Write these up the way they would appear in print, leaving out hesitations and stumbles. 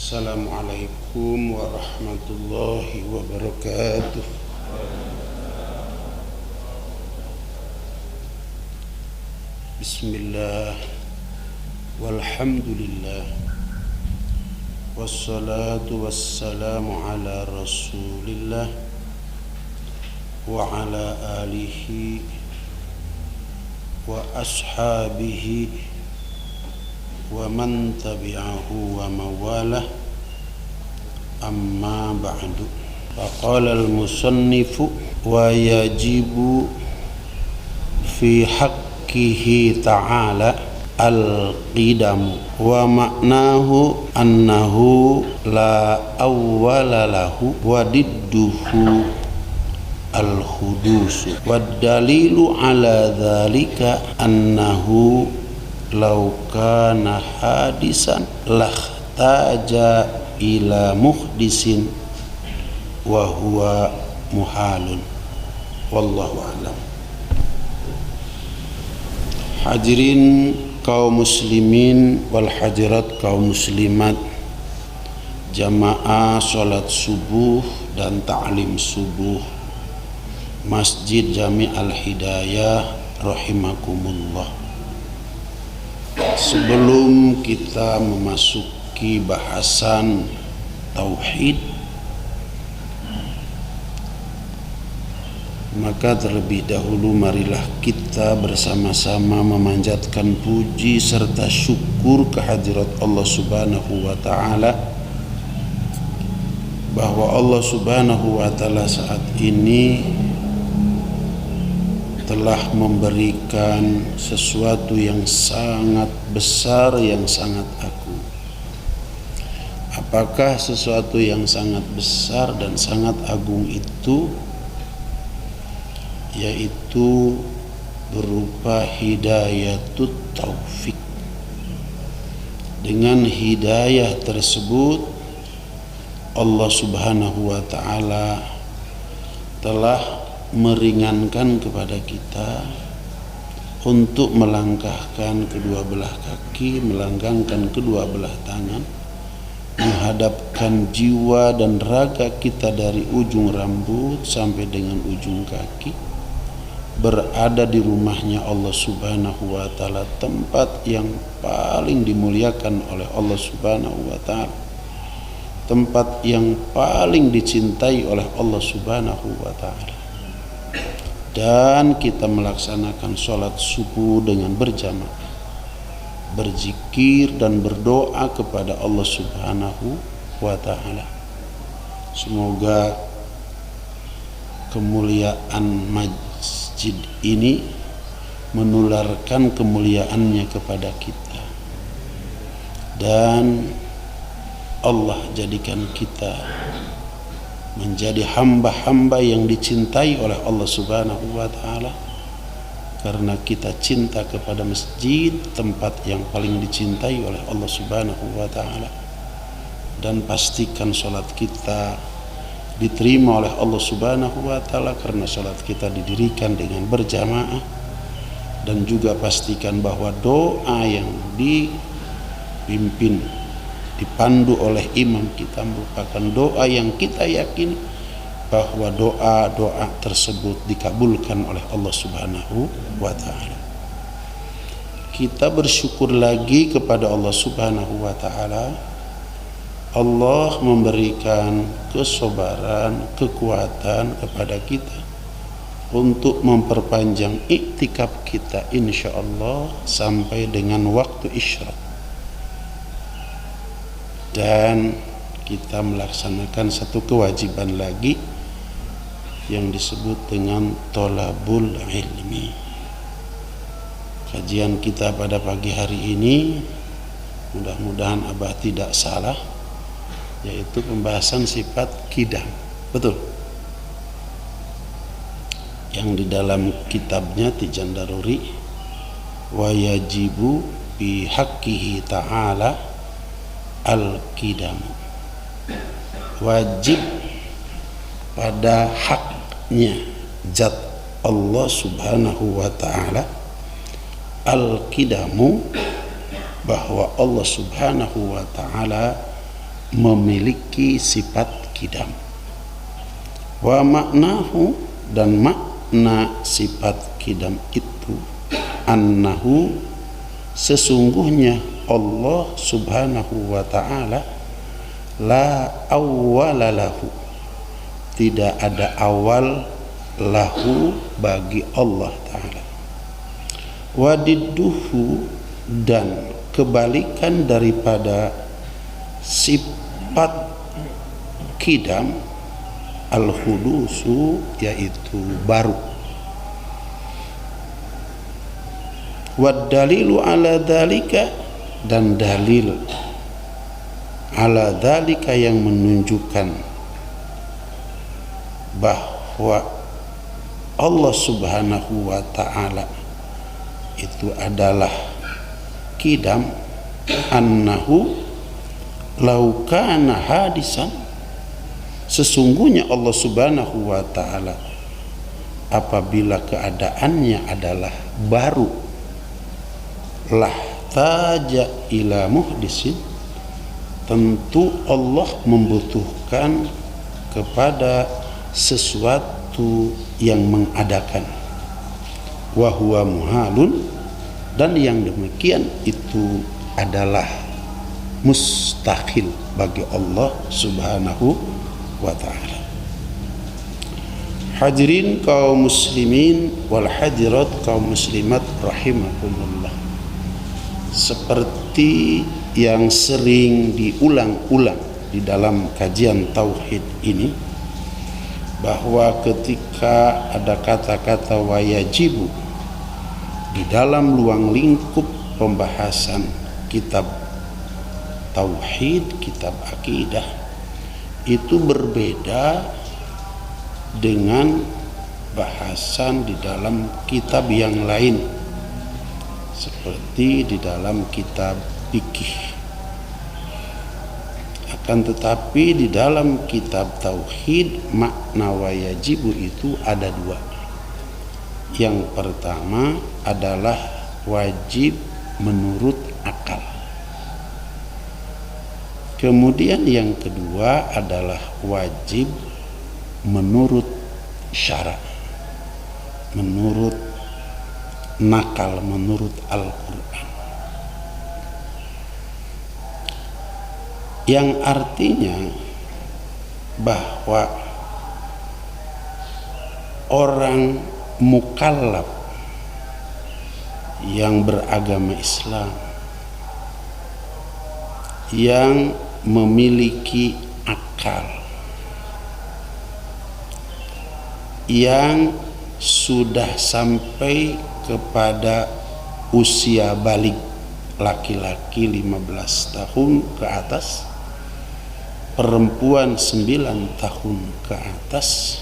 Assalamualaikum warahmatullahi wabarakatuh. Bismillah, walhamdulillah, wassalatu wassalamu ala rasulillah wa ala alihi wa ashabihi wa man tabi'ahu wa mawalah, amma ba'du. Faqala al-musannifu wa yajibu fi haqqihi ta'ala al-qidamu wa ma'nahu annahu la awwala lahu wa didduhu al-hudusu wa dalilu ala dhalika annahu law kana hadisan lahtaja ila muhdisin wa huwa muhalun, wallahu a'lam. Hadirin kaum muslimin wal hadirat kaum muslimat, jamaah salat subuh dan ta'lim subuh Masjid Jami' Al-Hidayah rahimakumullah. Sebelum kita memasuki bahasan tauhid, maka terlebih dahulu marilah kita bersama-sama memanjatkan puji serta syukur kehadirat Allah Subhanahu wa ta'ala, bahwa Allah Subhanahu wa ta'ala saat ini telah memberikan sesuatu yang sangat besar, yang sangat agung. Apakah sesuatu yang sangat besar dan sangat agung itu? Yaitu berupa hidayatut taufik. Dengan hidayah tersebut Allah Subhanahu wa ta'ala telah meringankan kepada kita untuk melangkahkan kedua belah kaki, melangkahkan kedua belah tangan, menghadapkan jiwa dan raga kita dari ujung rambut sampai dengan ujung kaki, berada di rumahnya Allah Subhanahu wa ta'ala, tempat yang paling dimuliakan oleh Allah Subhanahu wa ta'ala, tempat yang paling dicintai oleh Allah Subhanahu wa ta'ala. Dan kita melaksanakan sholat subuh dengan berjamaah, berzikir dan berdoa kepada Allah Subhanahu wa ta'ala. Semoga kemuliaan masjid ini menularkan kemuliaannya kepada kita, dan Allah jadikan kita menjadi hamba-hamba yang dicintai oleh Allah Subhanahu wa ta'ala, karena kita cinta kepada masjid, tempat yang paling dicintai oleh Allah Subhanahu wa ta'ala. Dan pastikan sholat kita diterima oleh Allah Subhanahu wa ta'ala, karena sholat kita didirikan dengan berjamaah. Dan juga pastikan bahwa doa yang dipimpin, dipandu oleh imam kita merupakan doa yang kita yakini bahwa doa-doa tersebut dikabulkan oleh Allah Subhanahu wa ta'ala. Kita bersyukur lagi kepada Allah Subhanahu wa ta'ala. Allah memberikan kesabaran, kekuatan kepada kita untuk memperpanjang iktikaf kita insyaallah sampai dengan waktu isyraq. Dan kita melaksanakan satu kewajiban lagi yang disebut dengan tolabul ilmi. Kajian kita pada pagi hari ini, mudah-mudahan Abah tidak salah, yaitu pembahasan sifat qidam. Betul? Yang di dalam kitabnya Tijan Daruri, wa yajibu bi haqqihi ta'ala al-qidam, wajib pada haknya zat Allah Subhanahu wa ta'ala al-qidamu, bahwa Allah Subhanahu wa ta'ala memiliki sifat kidam. Wa maknahu, dan makna sifat kidam itu, annahu, sesungguhnya Allah subhanahu wa ta'ala, la awwala lahu, tidak ada awal, lahu, bagi Allah ta'ala. Wadidduhu, dan kebalikan daripada sifat kidam, al-hudusu, yaitu baru. Wad dalilu ala dalika, dan dalil ala dalika yang menunjukkan bahwa Allah subhanahu wa ta'ala itu adalah kidam, annahu lau kana hadisan, sesungguhnya Allah subhanahu wa ta'ala apabila keadaannya adalah baru, lah taja ila muhdisin, tentu Allah membutuhkan kepada sesuatu yang mengadakan. Wa huwa muhalun, dan yang demikian itu adalah mustahil bagi Allah subhanahu wa ta'ala. Hadirin kaum muslimin wal hadirat kaum muslimat rahimakumullah, seperti yang sering diulang-ulang di dalam kajian tauhid ini, bahwa ketika ada kata-kata wayajibu di dalam luang lingkup pembahasan kitab tauhid, kitab akidah, itu berbeda dengan bahasan di dalam kitab yang lain, seperti di dalam kitab fikih. Akan tetapi di dalam kitab tauhid, makna wayajibu itu ada dua. Yang pertama adalah wajib menurut akal. Kemudian yang kedua adalah wajib menurut syara, menurut nakal, menurut Al-Quran. Yang artinya bahwa orang mukallaf yang beragama Islam, yang memiliki akal, yang sudah sampai kepada usia balik, laki-laki 15 tahun ke atas, perempuan 9 tahun ke atas,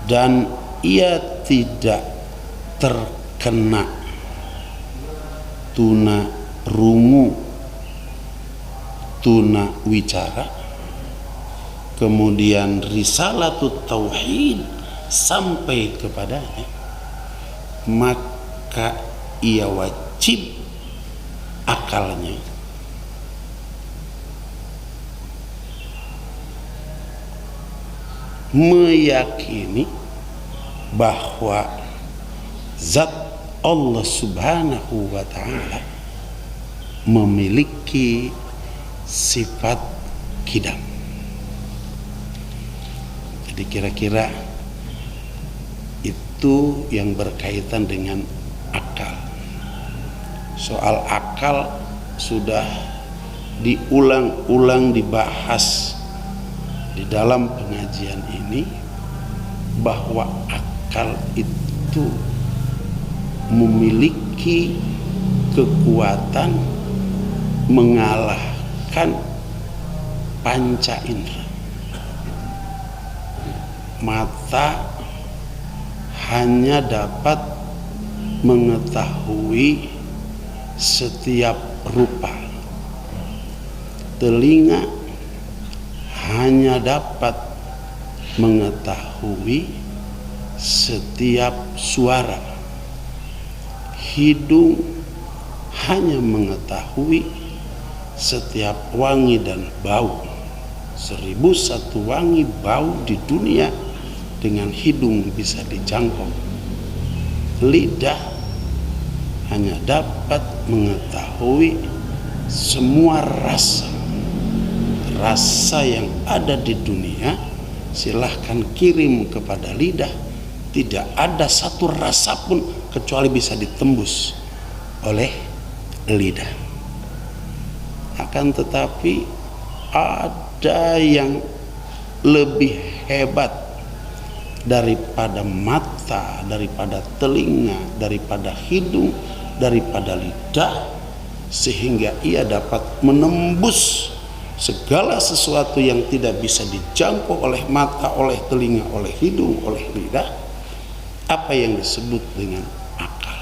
dan ia tidak terkena tuna rungu, tuna wicara, kemudian risalatut tauhid sampai kepadanya, maka ia wajib akalnya meyakini bahwa zat Allah subhanahu wa ta'ala memiliki sifat kidam. Jadi kira-kira itu yang berkaitan dengan akal. Soal akal sudah diulang-ulang dibahas di dalam pengajian ini, bahwa akal itu memiliki kekuatan mengalahkan panca indera. Mata hanya dapat mengetahui setiap rupa, telinga hanya dapat mengetahui setiap suara, hidung hanya mengetahui setiap wangi dan bau, 1001 wangi bau di dunia dengan hidung bisa dijangkau. Lidah hanya dapat mengetahui semua rasa yang ada di dunia. Silahkan kirim kepada lidah, tidak ada satu rasa pun kecuali bisa ditembus oleh lidah. Akan tetapi ada yang lebih hebat daripada mata, daripada telinga, daripada hidung, daripada lidah, sehingga ia dapat menembus segala sesuatu yang tidak bisa dijangkau oleh mata, oleh telinga, oleh hidung, oleh lidah. Apa yang disebut dengan akal.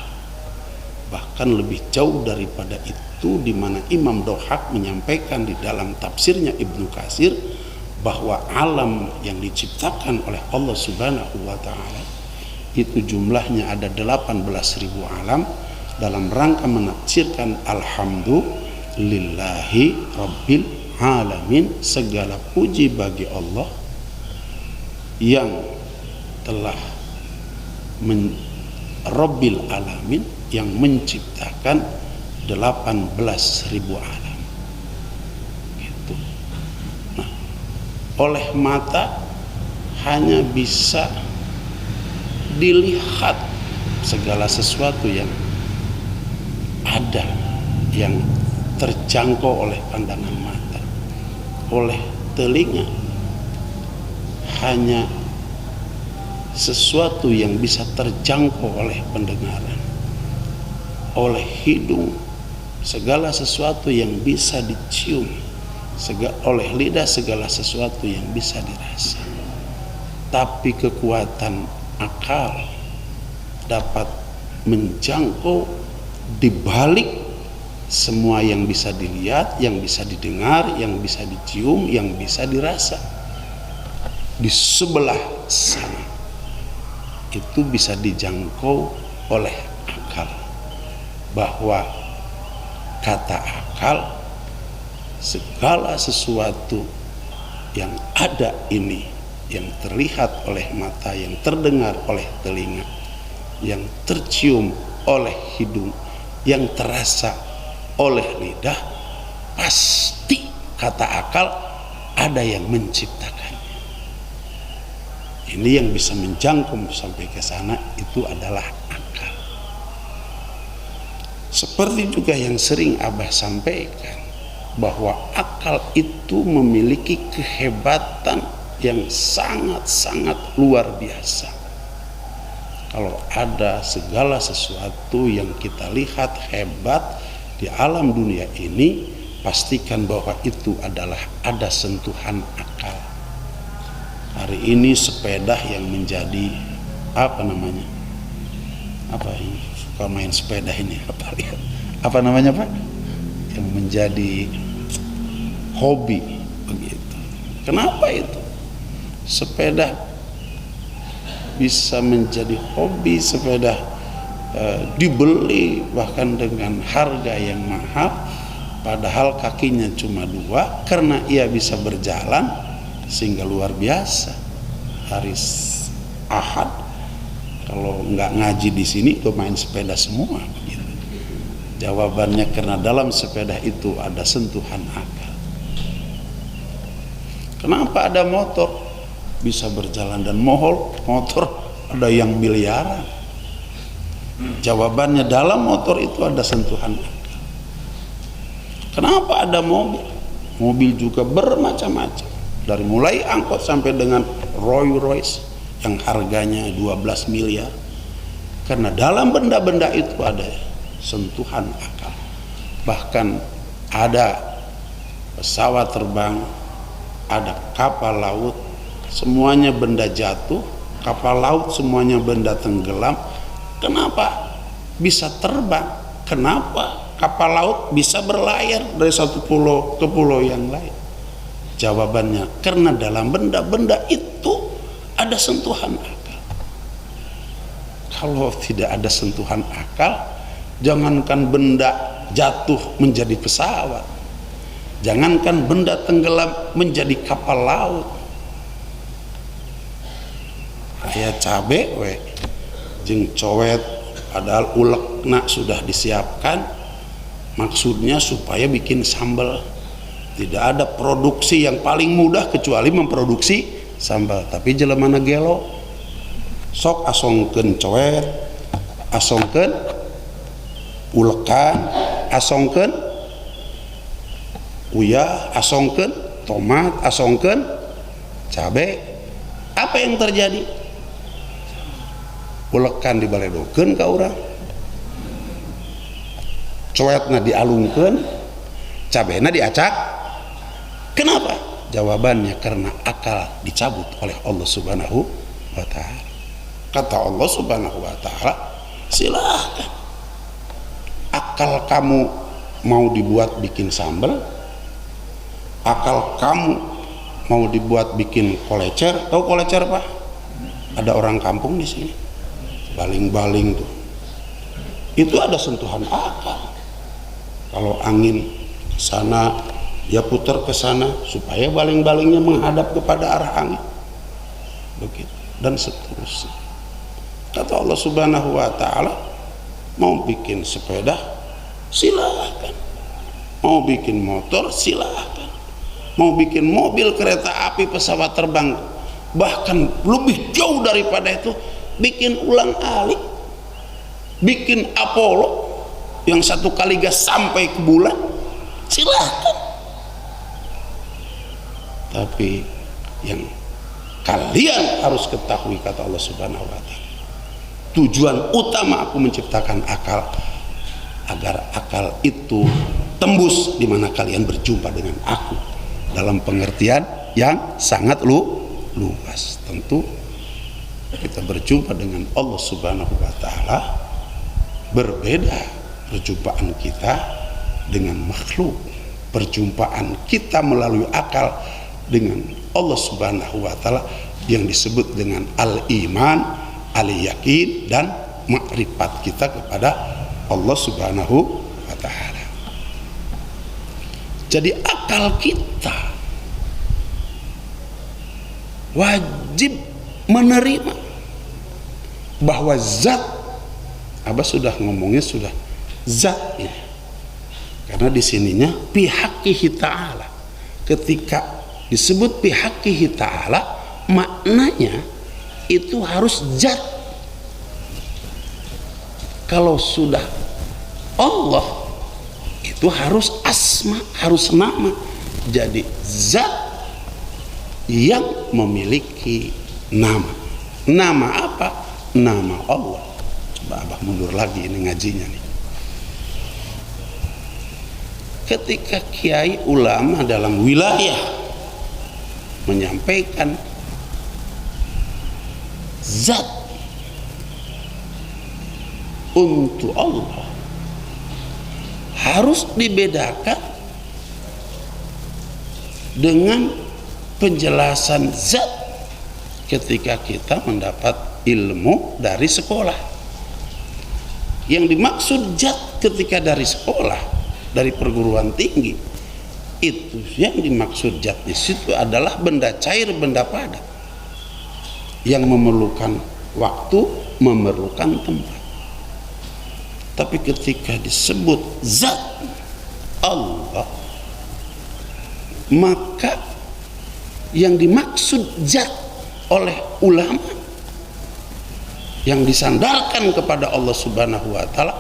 Bahkan lebih jauh daripada itu, di mana Imam Dohak menyampaikan di dalam tafsirnya Ibnu Katsir bahwa alam yang diciptakan oleh Allah Subhanahu wa taala itu jumlahnya ada 18.000 alam, dalam rangka menafsirkan alhamdulillahi rabbil alamin, segala puji bagi Allah yang telah rabbil alamin, yang menciptakan 18.000 alam. Gitu. Nah, oleh mata hanya bisa dilihat segala sesuatu yang ada, yang terjangkau oleh pandangan mata. Oleh telinga hanya sesuatu yang bisa terjangkau oleh pendengaran. Oleh hidung segala sesuatu yang bisa dicium. Oleh lidah segala sesuatu yang bisa dirasa. Tapi kekuatan akal dapat menjangkau di balik semua yang bisa dilihat, yang bisa didengar, yang bisa dicium, yang bisa dirasa. Di sebelah sana itu bisa dijangkau oleh akal. Bahwa kata akal, segala sesuatu yang ada ini, yang terlihat oleh mata, yang terdengar oleh telinga, yang tercium oleh hidung, yang terasa oleh lidah, pasti kata akal ada yang menciptakannya. Ini yang bisa menjangkau sampai ke sana, itu adalah akal. Seperti juga yang sering Abah sampaikan, bahwa akal itu memiliki kehebatan yang sangat-sangat luar biasa. Kalau ada segala sesuatu yang kita lihat hebat di alam dunia ini, pastikan bahwa itu adalah ada sentuhan akal. Hari ini sepeda yang menjadi apa namanya? Apa ini? Kalau main sepeda ini apa namanya, Pak? Yang menjadi hobi begitu. Kenapa itu? Sepeda bisa menjadi hobi, sepeda dibeli bahkan dengan harga yang mahal, padahal kakinya cuma 2, karena ia bisa berjalan sehingga luar biasa. Hari Ahad kalau nggak ngaji di sini itu main sepeda semua begitu. Jawabannya karena dalam sepeda itu ada sentuhan akal. Kenapa ada motor bisa berjalan dan motor ada yang miliaran? Jawabannya dalam motor itu ada sentuhan akal. Kenapa ada mobil? Mobil juga bermacam-macam, dari mulai angkot sampai dengan Rolls Royce yang harganya 12 miliar. Karena dalam benda-benda itu ada sentuhan akal. Bahkan ada pesawat terbang, ada kapal laut, semuanya benda jatuh, kapal laut semuanya benda tenggelam. Kenapa bisa terbang? Kenapa kapal laut bisa berlayar dari satu pulau ke pulau yang lain? Jawabannya karena dalam benda-benda itu ada sentuhan akal. Kalau tidak ada sentuhan akal, jangankan benda jatuh menjadi pesawat, Jangankan benda tenggelam menjadi kapal laut. Aya cabe we jeung cowet, padahal ulekna sudah disiapkan, maksudnya supaya bikin sambal. Tidak ada produksi yang paling mudah kecuali memproduksi sambal. Tapi jelemana gelo, sok asongkeun cowet, asongkeun ulekan, asongkeun uyah, asongkeun tomat, asongkeun cabe. Apa yang terjadi? Ulekan dibaledokeun ka urang, coetna dialungkeun, cabena diacak. Kenapa? Jawabannya karena akal dicabut oleh Allah Subhanahu wa ta'ala. Kata Allah Subhanahu wa ta'ala, silahkan. Akal kamu mau dibuat bikin sambal, akal kamu mau dibuat bikin kolecer. Tahu kolecer apa? Ada orang kampung di sini, baling-baling tuh. Itu ada sentuhan akal. Kalau angin ke sana, dia putar ke sana supaya baling-balingnya menghadap kepada arah angin. Begitu dan seterusnya. Kata Allah Subhanahu wa ta'ala, mau bikin sepeda silahkan, mau bikin motor silahkan, mau bikin mobil, kereta api, pesawat terbang, bahkan lebih jauh daripada itu, bikin ulang alik, bikin Apollo yang satu kali gas sampai ke bulan, silahkan. Tapi yang kalian harus ketahui, kata Allah Subhanahu wa ta'ala, tujuan utama aku menciptakan akal, agar akal itu tembus di mana kalian berjumpa dengan aku dalam pengertian yang sangat luas. Tentu kita berjumpa dengan Allah Subhanahu wa ta'ala berbeda perjumpaan kita dengan makhluk. Perjumpaan kita melalui akal dengan Allah Subhanahu wa ta'ala yang disebut dengan al-iman, al-yakin, dan makrifat kita kepada Allah Subhanahu wa ta'ala. Jadi akal kita wajib menerima bahwa zat, Abah sudah ngomongnya sudah zat ini, karena di sininya bihaqihi ta'ala. Ketika disebut bihaqihi ta'ala, maknanya itu harus zat. Kalau sudah Allah, itu harus asma, harus nama. Jadi zat yang memiliki nama. Nama apa? Nama Allah. Coba Abah mundur lagi ini ngajinya nih. Ketika kiai ulama dalam wilayah menyampaikan zat untuk Allah, harus dibedakan dengan penjelasan zat ketika kita mendapat ilmu dari sekolah. Yang dimaksud zat ketika dari sekolah, dari perguruan tinggi, itu yang dimaksud zat di situ adalah benda cair, benda padat yang memerlukan waktu, memerlukan tempat. Tapi ketika disebut zat Allah, maka yang dimaksud zat oleh ulama yang disandarkan kepada Allah Subhanahu wa ta'ala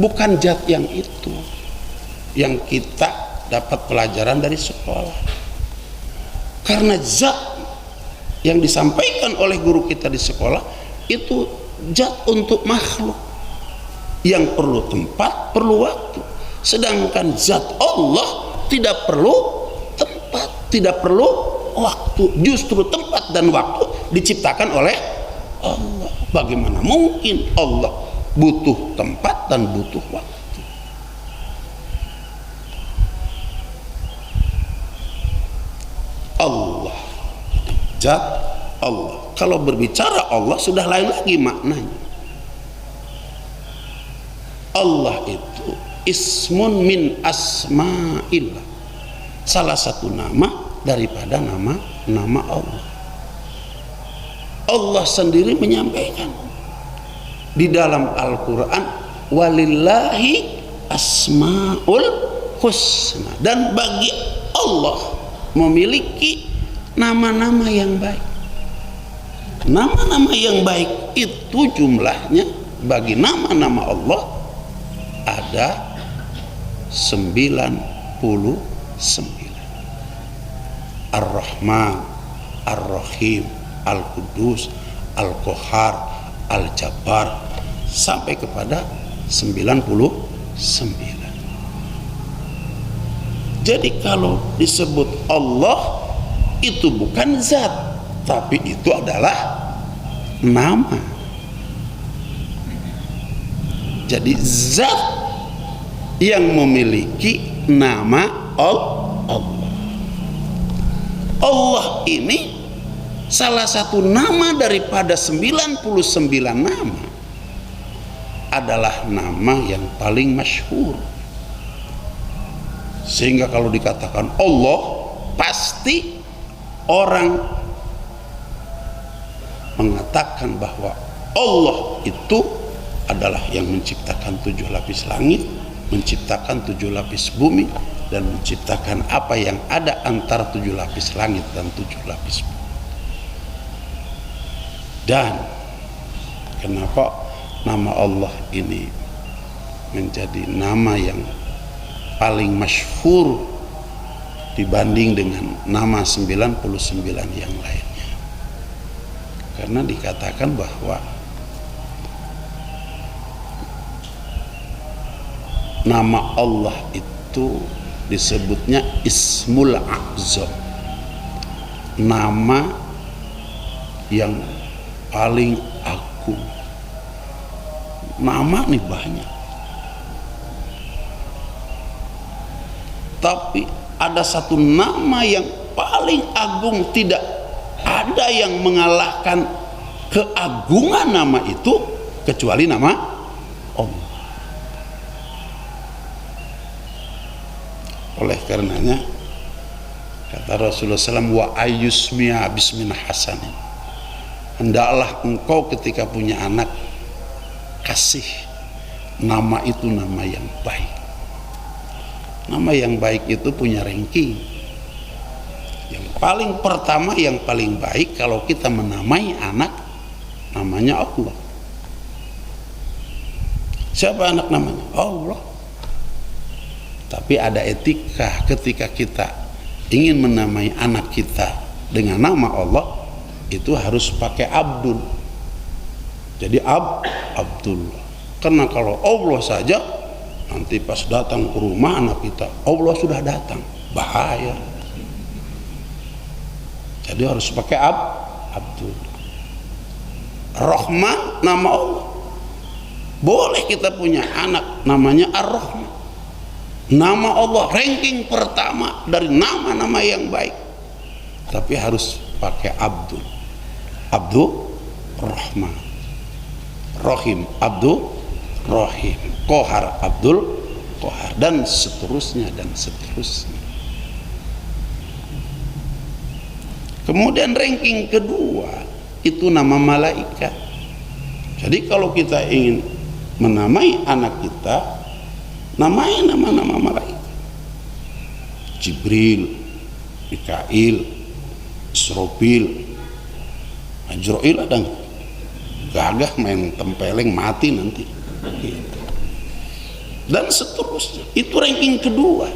bukan zat yang itu yang kita dapat pelajaran dari sekolah. Karena zat yang disampaikan oleh guru kita di sekolah itu zat untuk makhluk yang perlu tempat, perlu waktu. Sedangkan zat Allah tidak perlu tempat, tidak perlu waktu. Justru tempat dan waktu diciptakan oleh Allah. Bagaimana mungkin Allah butuh tempat dan butuh waktu? Allah, zat Allah. Kalau berbicara Allah sudah lain lagi maknanya. Allah itu ismun min asma'illah, salah satu nama daripada nama Allah. Allah sendiri menyampaikan di dalam Al-Quran, walillahi asmaul husna, dan bagi Allah memiliki nama-nama yang baik. Nama-nama yang baik itu jumlahnya bagi nama-nama Allah ada 99. Ar-Rahman, Ar-Rahim, Al-Qudus, Al-Qahar, Al-Jabbar, sampai kepada 99. Jadi kalau disebut Allah itu bukan zat, tapi itu adalah nama. Jadi zat yang memiliki nama Allah. Allah ini salah satu nama daripada 99 nama adalah nama yang paling masyhur. Sehingga kalau dikatakan Allah, pasti orang mengatakan bahwa Allah itu adalah yang menciptakan 7 lapis langit, menciptakan 7 lapis bumi, dan menciptakan apa yang ada antara 7 lapis langit dan 7 lapis bumi. Dan kenapa nama Allah ini menjadi nama yang paling masyhur dibanding dengan nama 99 yang lainnya? Karena dikatakan bahwa nama Allah itu disebutnya Ismul A'zam, nama yang paling agung. Nama nih banyak, tapi ada satu nama yang paling agung, tidak ada yang mengalahkan keagungan nama itu kecuali nama Allah. Oleh karenanya kata Rasulullah SAW, wa ayyusmiya bismin hasanin, hendaklah engkau ketika punya anak kasih nama itu nama yang baik. Nama yang baik itu punya ranking. Yang paling pertama, yang paling baik kalau kita menamai anak, namanya Allah. Siapa anak namanya? Allah. Tapi ada etika ketika kita ingin menamai anak kita dengan nama Allah, itu harus pakai Abdul. Jadi Abdullah. Karena kalau Allah saja, nanti pas datang ke rumah anak kita, Allah sudah datang, bahaya. Jadi harus pakai Abdul. Rahman, nama Allah. Boleh kita punya anak namanya Ar-Rahman, nama Allah ranking pertama dari nama-nama yang baik, tapi harus pakai Abdul. Rahman, Rahim Abdul Rahim, Qahar Abdul Qahar, dan seterusnya dan seterusnya. Kemudian ranking kedua itu nama malaikat. Jadi kalau kita ingin menamai anak kita, namai nama-nama malaikat. Jibril, Mikail, Israfil, Ajrail, ada gagah main tempeleng mati nanti. Dan seterusnya. Itu ranking kedua.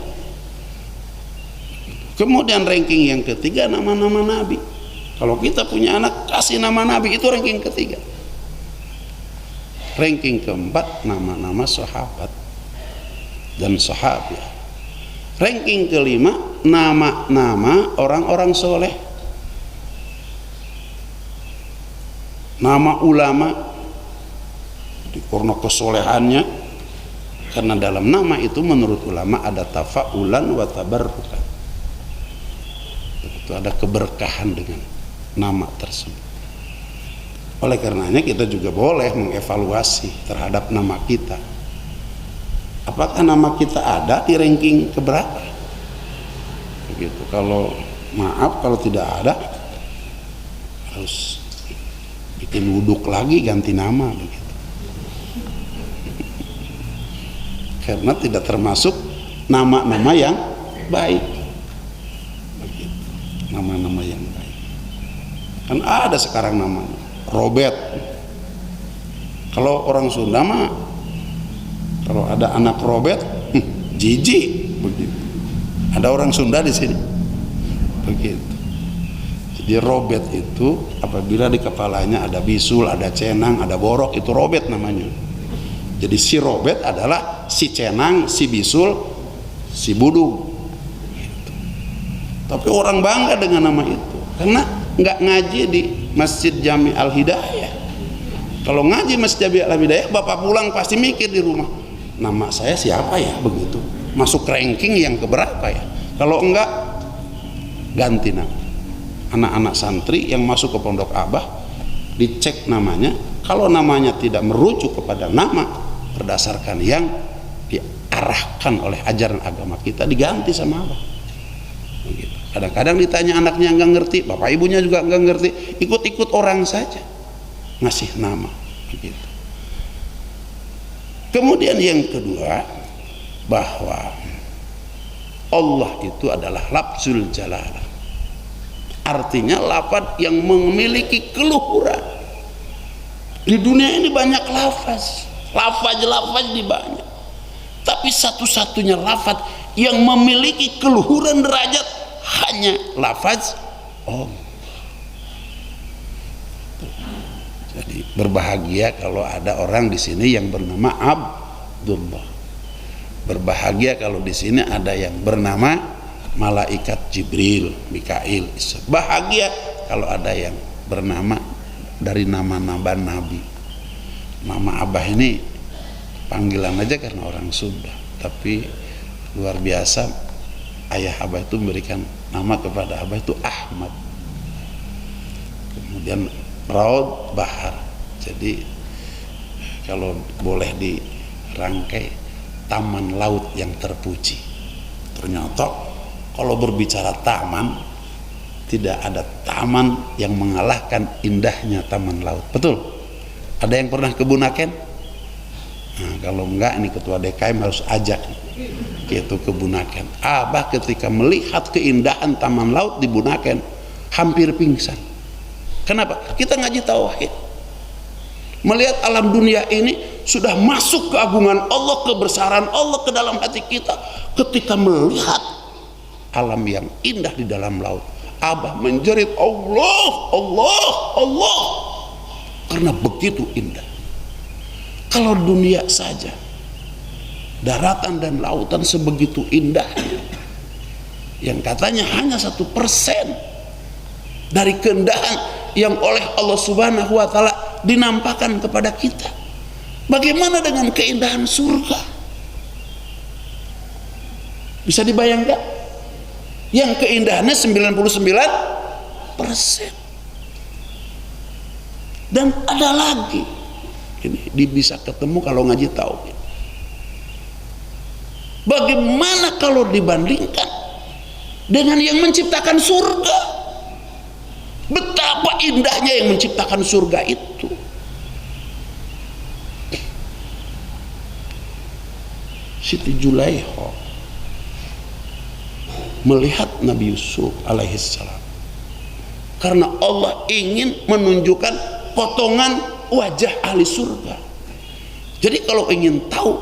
Kemudian ranking yang ketiga nama-nama nabi. Kalau kita punya anak, kasih nama nabi, itu ranking ketiga. Ranking keempat nama-nama sahabat dan sahabiah. Ranking kelima nama-nama orang-orang soleh, nama ulama karena kesolehannya. Karena dalam nama itu menurut ulama ada tafa'ulan wa tabarrukan, itu ada keberkahan dengan nama tersebut. Oleh karenanya kita juga boleh mengevaluasi terhadap nama kita. Apakah nama kita ada di ranking keberapa? begitu. Kalau maaf kalau tidak ada, harus bikin wuduk lagi, ganti nama begitu. Karena tidak termasuk nama-nama yang baik begitu. Nama-nama yang baik kan ada sekarang namanya Robert. Kalau orang Sunda mah kalau ada anak Robert, jijik begitu. Ada orang Sunda di sini begitu. Jadi Robert itu apabila di kepalanya ada bisul, ada cenang, ada borok, itu Robert namanya. Jadi si Robert adalah si cenang, si bisul, si budug gitu. Tapi orang bangga dengan nama itu karena nggak ngaji di Masjid Jami Al Hidayah. Kalau ngaji Masjid Jami Al Hidayah, bapak pulang pasti mikir di rumah, nama saya siapa ya begitu, masuk ranking yang keberapa ya. Kalau enggak, ganti nama. Anak-anak santri yang masuk ke Pondok Abah dicek namanya, kalau namanya tidak merujuk kepada nama berdasarkan yang diarahkan oleh ajaran agama kita, diganti sama Abah begitu. Kadang-kadang ditanya anaknya nggak ngerti, bapak ibunya juga nggak ngerti, ikut-ikut orang saja ngasih nama begitu. Kemudian yang kedua, bahwa Allah itu adalah lafzul jalalah, artinya lafaz yang memiliki keluhuran. Di dunia ini banyak lafaz di banyak, tapi satu-satunya lafaz yang memiliki keluhuran derajat hanya lafaz Allah. Jadi berbahagia kalau ada orang di sini yang bernama Abdullah. Berbahagia kalau di sini ada yang bernama malaikat Jibril, Mikail. Bahagia kalau ada yang bernama dari nama-nama nabi. Nama Abah ini panggilan aja karena orang Sunda, tapi luar biasa ayah Abah itu memberikan nama kepada Abah itu Ahmad. Kemudian Raud Bahar. Jadi kalau boleh dirangkai, taman laut yang terpuji. Ternyata kalau berbicara taman, tidak ada taman yang mengalahkan indahnya taman laut. Betul? Ada yang pernah ke Bunaken? Nah, kalau enggak, ini ketua DKM harus ajak gitu ke Bunaken. Abah ketika melihat keindahan taman laut di Bunaken hampir pingsan. Kenapa? Kita ngaji tauhid, melihat alam dunia ini sudah masuk keagungan Allah, kebesaran Allah ke dalam hati kita. Ketika melihat alam yang indah di dalam laut, Abah menjerit Allah, Allah, Allah, karena begitu indah. Kalau dunia saja, daratan dan lautan sebegitu indahnya, yang katanya hanya 1% dari keindahan yang oleh Allah Subhanahu wa Ta'ala dinampakkan kepada kita. Bagaimana dengan keindahan surga? Bisa dibayangkan? Yang keindahannya 99%. Dan ada lagi, ini bisa ketemu kalau ngaji tauhid. Bagaimana kalau dibandingkan dengan yang menciptakan surga? Betapa indahnya yang menciptakan surga itu. Siti Julaiha melihat Nabi Yusuf alaihissalam, karena Allah ingin menunjukkan potongan wajah ahli surga. Jadi kalau ingin tahu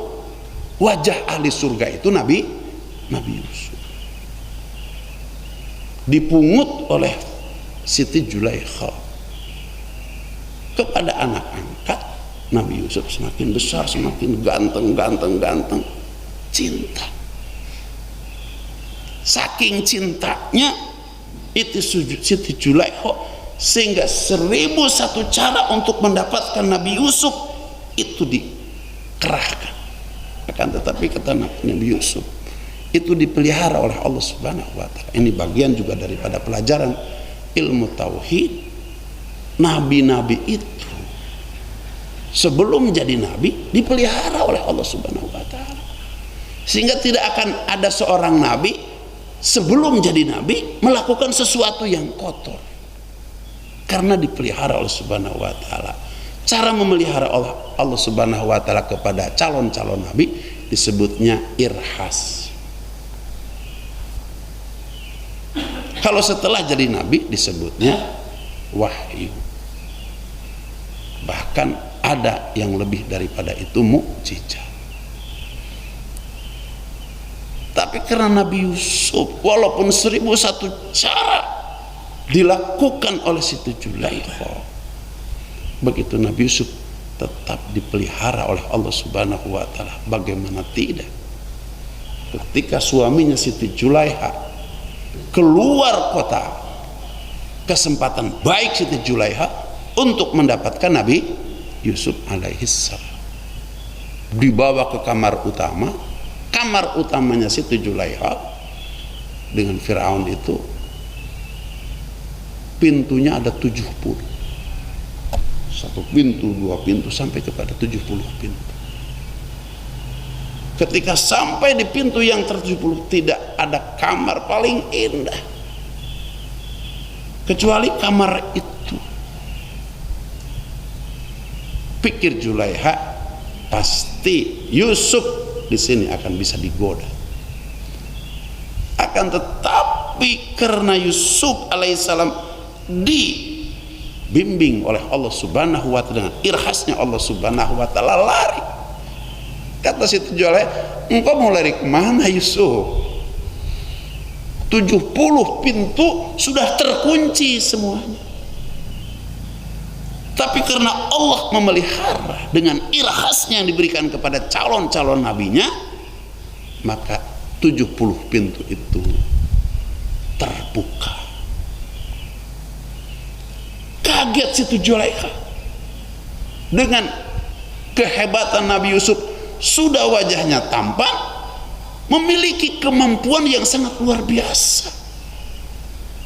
wajah ahli surga itu Nabi Yusuf. Dipungut oleh Siti Julaiha kepada anak angkat Nabi Yusuf, semakin besar, semakin ganteng, cinta. Saking cintanya itu Siti Julaiha sehingga 1001 cara untuk mendapatkan Nabi Yusuf itu dikerahkan. Akan tetapi kata Nabi Yusuf itu dipelihara oleh Allah Subhanahu wa Ta'ala. Ini bagian juga daripada pelajaran ilmu tauhid. Nabi-nabi itu sebelum menjadi nabi dipelihara oleh Allah Subhanahu wa Ta'ala, sehingga tidak akan ada seorang nabi sebelum jadi nabi melakukan sesuatu yang kotor karena dipelihara oleh Subhanahu wa taala. Cara memelihara Allah Subhanahu wa taala kepada calon-calon nabi disebutnya irhas. Kalau setelah jadi nabi disebutnya wahyu. Bahkan ada yang lebih daripada itu, mukjizat. Tapi karena Nabi Yusuf walaupun 1001 cara dilakukan oleh Siti Zulaikha, begitu Nabi Yusuf tetap dipelihara oleh Allah Subhanahu wa taala. Bagaimana tidak? Ketika suaminya Siti Zulaikha keluar kota, kesempatan baik Siti Zulaikha untuk mendapatkan Nabi Yusuf alaihissalam. Dibawa ke kamar utama. Kamar utamanya Siti Zulaikha dengan Firaun itu pintunya ada 70. Satu pintu, dua pintu, sampai kepada 70 pintu. Ketika sampai di pintu yang 70, tidak ada kamar paling indah kecuali kamar itu. Pikir Zulaikha, pasti Yusuf di sini akan bisa digoda. Akan tetapi karena Yusuf alaihissalam dibimbing oleh Allah Subhanahu wa taala dengan irhasnya Allah Subhanahu wa taala, lari. Kata Siti Zulaikha, engkau mau lari kemana Yusuf? 70 pintu sudah terkunci semuanya. Tapi karena Allah memelihara dengan irhasnya yang diberikan kepada calon-calon nabinya, maka 70 pintu itu terbuka. Kaget Siti Zulaikha dengan kehebatan Nabi Yusuf. Sudah wajahnya tampan, memiliki kemampuan yang sangat luar biasa,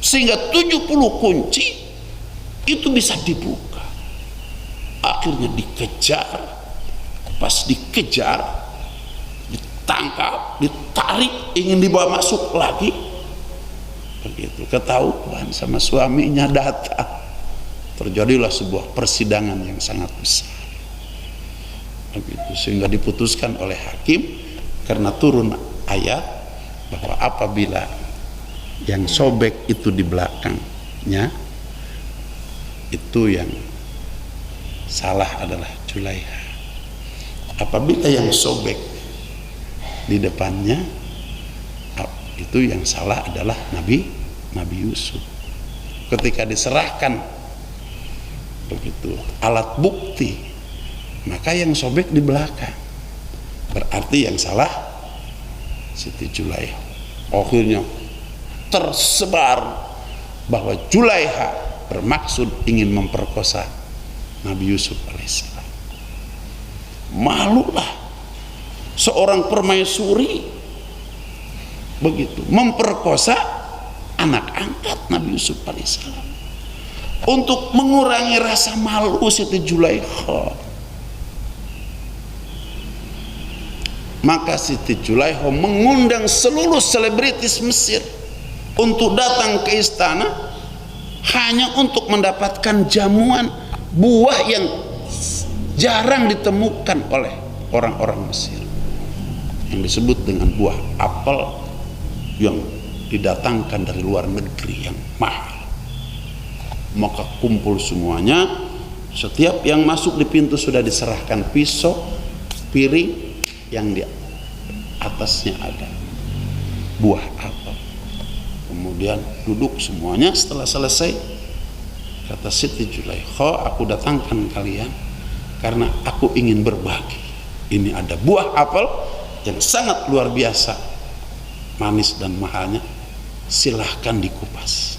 sehingga 70 kunci itu bisa dibuka. Akhirnya dikejar. Pas dikejar, ditangkap, ditarik, ingin dibawa masuk lagi. Begitu ketahuan sama suaminya datang, terjadilah sebuah persidangan yang sangat besar. Begitu, sehingga diputuskan oleh hakim karena turun ayat bahwa apabila yang sobek itu di belakangnya, itu yang salah adalah Zulaikha. Apabila yang sobek di depannya, itu yang salah adalah Nabi Yusuf. Ketika diserahkan begitu alat bukti, maka yang sobek di belakang, berarti yang salah Siti Zulaikha. Akhirnya tersebar bahwa Zulaikha bermaksud ingin memperkosa Nabi Yusuf alaihissalam. Malulah seorang permaisuri begitu memperkosa anak angkat Nabi Yusuf alaihissalam. Untuk mengurangi rasa malu Siti Zulaikha, maka Siti Zulaikha mengundang seluruh selebritis Mesir untuk datang ke istana hanya untuk mendapatkan jamuan buah yang jarang ditemukan oleh orang-orang Mesir, yang disebut dengan buah apel yang didatangkan dari luar negeri yang mahal. Maka kumpul semuanya, setiap yang masuk di pintu sudah diserahkan pisau, piring yang di atasnya ada buah apel. Kemudian duduk semuanya. Setelah selesai, kata Siti Zulaikha, aku datangkan kalian karena aku ingin berbagi. Ini ada buah apel yang sangat luar biasa, manis dan mahalnya. Silahkan dikupas.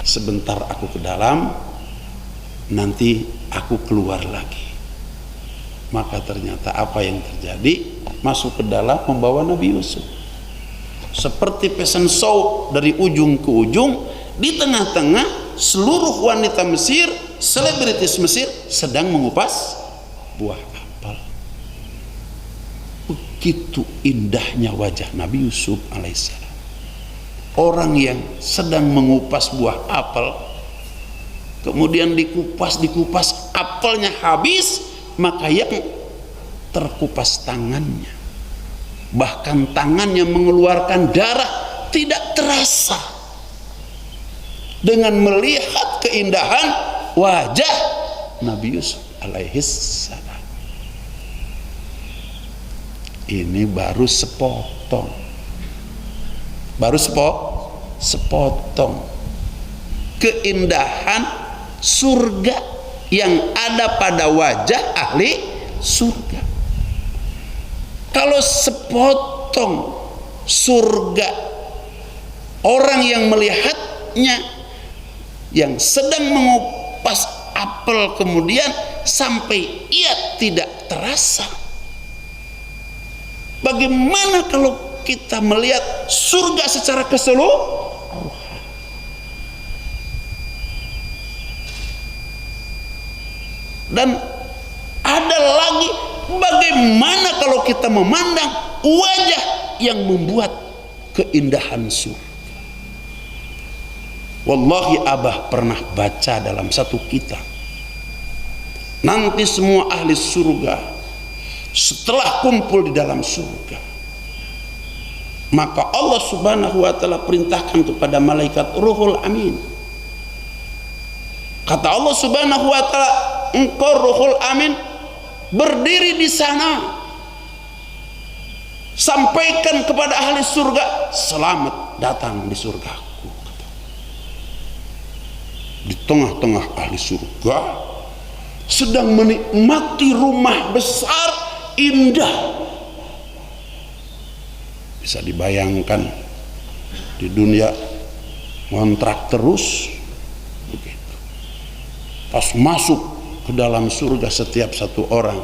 Sebentar aku ke dalam, nanti aku keluar lagi. Maka ternyata apa yang terjadi, masuk ke dalam membawa Nabi Yusuf seperti pesan show dari ujung ke ujung. Di tengah-tengah seluruh wanita Mesir, selebritis Mesir sedang mengupas buah apel. Begitu indahnya wajah Nabi Yusuf alaihissalam. orang yang sedang mengupas buah apel, kemudian dikupas apelnya habis, maka yang terkupas tangannya, bahkan tangannya mengeluarkan darah tidak terasa, dengan melihat keindahan wajah Nabi Yusuf alaihissalam. Ini baru sepotong, sepotong keindahan surga yang ada pada wajah ahli surga. Kalau sepotong surga orang yang melihatnya, yang sedang mengupas apel kemudian sampai ia tidak terasa, bagaimana kalau kita melihat surga secara keseluruhan? Dan ada lagi, bagaimana kalau kita memandang wajah yang membuat keindahan surga? Wallahi Abah pernah baca dalam satu kitab, nanti semua ahli surga setelah kumpul di dalam surga, maka Allah subhanahu wa ta'ala perintahkan kepada malaikat Ruhul Amin. Kata Allah subhanahu wa ta'ala, engkau Ruhul Amin berdiri di sana, sampaikan kepada ahli surga, selamat datang di surgaku. Di tengah-tengah ahli surga sedang menikmati rumah besar indah. Bisa dibayangkan di dunia ngontrak terus begitu. Pas masuk ke dalam surga, setiap satu orang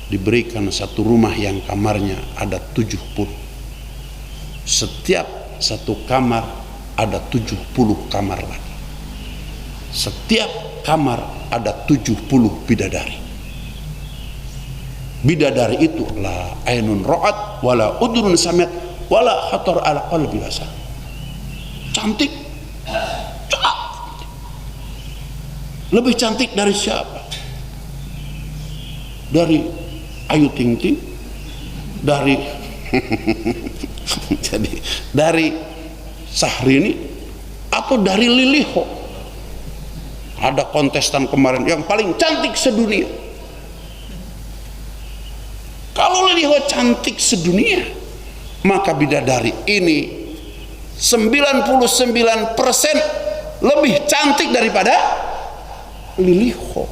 diberikan satu rumah yang kamarnya ada 70. Setiap satu kamar ada 70 kamar lagi. Setiap kamar ada 70 bidadari. Bidadari itu la ainun ra'at wala udrun sami'at wala khatar ala qalbi basar. Cantik. Lebih cantik dari siapa? Dari Ayu Ting Ting, dari jadi dari Syahrini, atau dari Liliho. Ada kontestan kemarin yang paling cantik sedunia. Kalau Liliho cantik sedunia, maka bidadari ini 99% lebih cantik daripada Liliho.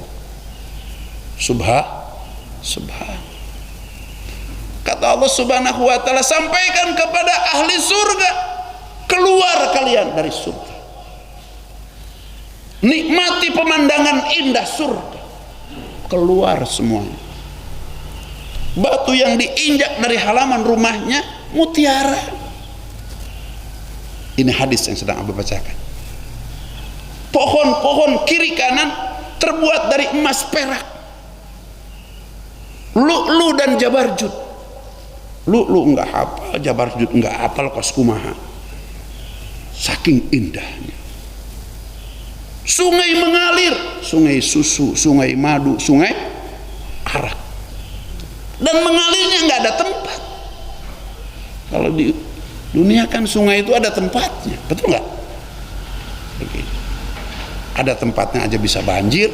Subhan. Kata Allah subhanahu wa ta'ala, sampaikan kepada ahli surga, keluar kalian dari surga, nikmati pemandangan indah surga. Keluar semuanya. Batu yang diinjak dari halaman rumahnya mutiara. Ini hadis yang sedang Abah bacakan. Pohon-pohon kiri kanan terbuat dari emas perak, lu'lu dan jabarjud. Lu'lu enggak hafal, jabarjud enggak hafal, kos kumaha, saking indahnya. Sungai mengalir, sungai susu, sungai madu, sungai arak, dan mengalirnya nggak ada tempat. Kalau di dunia kan sungai itu ada tempatnya, betul nggak? Ada tempatnya aja bisa banjir.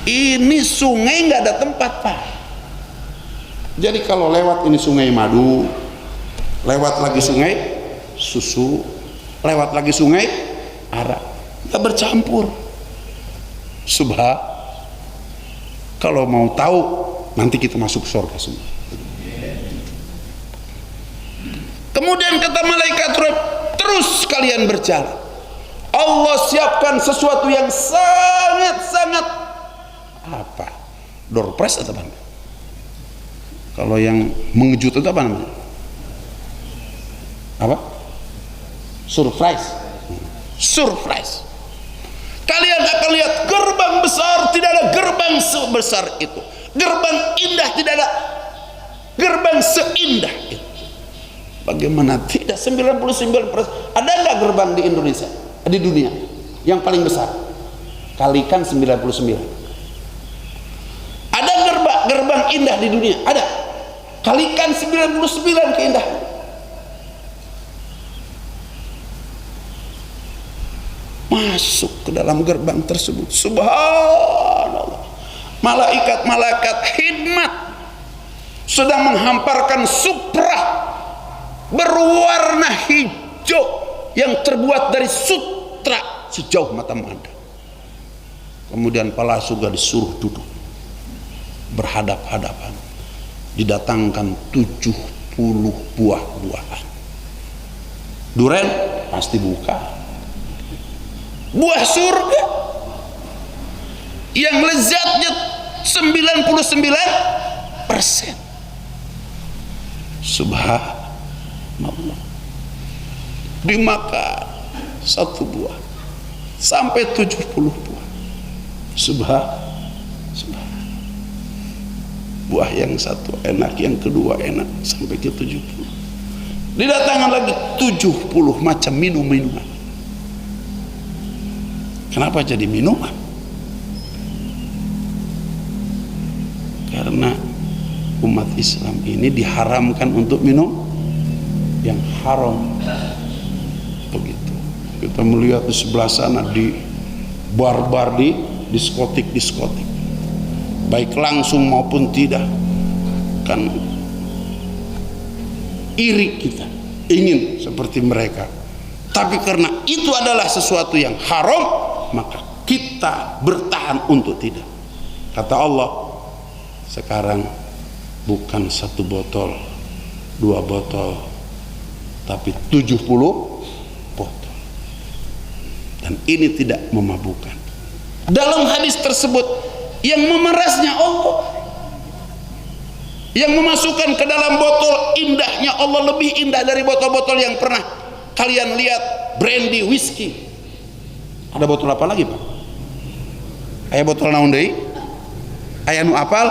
Ini sungai nggak ada tempat, Pak. Jadi kalau lewat ini sungai madu, lewat lagi sungai susu, lewat lagi sungai arak, nggak bercampur. Subhan. Kalau mau tahu, nanti kita masuk surga semua. Kemudian kata malaikat Rob, terus kalian berjalan. Allah siapkan sesuatu yang sangat-sangat apa? Door prize atau apa? Kalau yang mengejut itu apa namanya? Apa? Surprise. Surprise. Kalian akan lihat gerbang besar, tidak ada gerbang sebesar itu. Gerbang indah, tidak ada gerbang seindah itu. Bagaimana tidak? 99%. Ada nggak gerbang di Indonesia, di dunia yang paling besar? Kalikan 99. Ada gerbang indah di dunia? Ada. Kalikan 99 keindahan. Masuk ke dalam gerbang tersebut, subhanallah, malaikat-malaikat khidmat sedang menghamparkan suprah berwarna hijau yang terbuat dari sutra sejauh mata memandang. Kemudian kepala surga disuruh duduk berhadap-hadapan, didatangkan 70 buah-buahan. Duren pasti buka. Buah surga yang lezatnya 99%. Subhanallah. Dimakan satu buah sampai 70 buah. Subhanallah. Buah yang satu enak, yang kedua enak, sampai ke 70. Didatangkan lagi 70 macam minuman. Kenapa jadi minuman? Karena umat Islam ini diharamkan untuk minum yang haram. Begitu. Kita melihat di sebelah sana di bar-bar, di diskotik, baik langsung maupun tidak, kan iri kita, ingin seperti mereka. Tapi karena itu adalah sesuatu yang haram, maka kita bertahan untuk tidak. Kata Allah, sekarang bukan 1 botol, 2 botol, tapi 70 botol. Dan ini tidak memabukkan. Dalam hadis tersebut, yang memerasnya Allah, yang memasukkan ke dalam botol indahnya Allah, lebih indah dari botol-botol yang pernah kalian lihat, brandy, whisky. Ada botol apa lagi, Pak? Aya botol naon deui? Aya nu apal?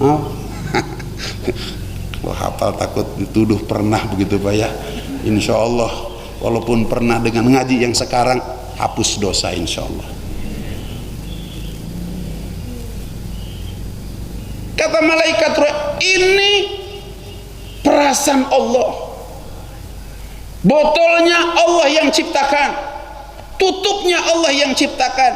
Oh. Kalau hafal takut dituduh pernah begitu, Pak ya. Insya Allah, walaupun pernah dengan ngaji yang sekarang, hapus dosa insya Allah. Kata malaikat, ini perasaan Allah. Botolnya Allah yang ciptakan, tutupnya Allah yang ciptakan,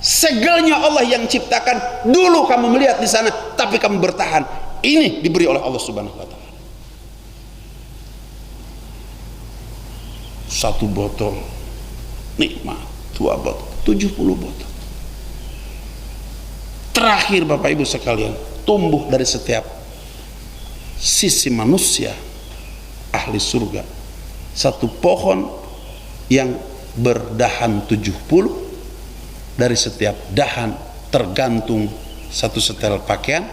segelnya Allah yang ciptakan. Dulu kamu melihat di sana, tapi kamu bertahan. Ini diberi oleh Allah Subhanahu wa Ta'ala. 1 botol nikmat, 2 botol, 70 botol. Terakhir Bapak Ibu sekalian, tumbuh dari setiap sisi manusia ahli surga 1 pohon yang berdahan 70. Dari setiap dahan tergantung 1 setel pakaian,